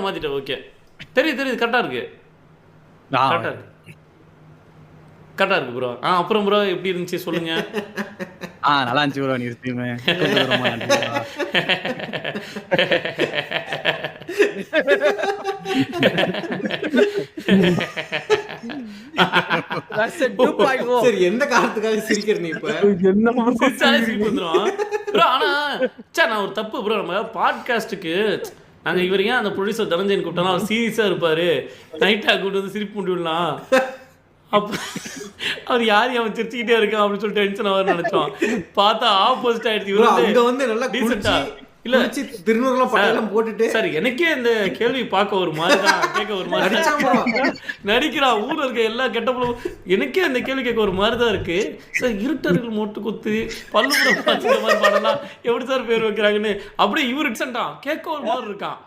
மாத்திட்டேன். Okay தெரியுது கரெக்டா இருக்கு கரெக்டா இருக்கு ப்ரோ. அப்புறம் ப்ரோ எப்படி இருந்துச்சு சொல்லுங்க. நல்லா இருந்துச்சு ப்ரோ. நீ ஸ்ட்ரீம் சரி எந்த காரணத்துக்காக சிரிக்கிற நீ இப்ப? ப்ரோ ஆனா நான் ஒரு தப்பு ப்ரோ. நம்ம பாட்காஸ்டுக்கு நாங்க இவர் ஏன் அந்த ப்ரொடியூசர் தனஞ்சயன் கூப்பிட்டோம்னா அவர் சீரியஸா இருப்பாரு. நைட்டா கூப்பிட்டு வந்து சிரிப்பு மூட்டி விடலாம். அப்ப அவர் யாரையும் அவன் சிரிச்சுக்கிட்டே இருக்கான் அப்படின்னு சொல்லிட்டு டென்ஷன் ஆவார் நினைச்சோம். பார்த்தா ஆப்போசிட் ஆயிடுச்சு. அங்க வந்து நல்லா டீசெண்டா இல்ல திருநூறுலாம் பட்டெல்லாம் போட்டுட்டு சார் எனக்கே இந்த கேள்வி பார்க்க ஒரு மாதிரி தான், கேட்க ஒரு மாதிரி நடிக்கிறான். ஊர்ல இருக்க எல்லா கெட்டப்பலும் எனக்கே அந்த கேள்வி கேட்க ஒரு மாதிரி தான் இருக்கு. சார் இருட்டர்கள் மொட்டு குத்து பல்லுபுரம் பார்த்துக்கிற மாதிரி பாடலாம் எப்படி சார் பேர் வைக்கிறாங்கன்னு அப்படியே இவர் கேட்க ஒரு மாதிரி இருக்கான்.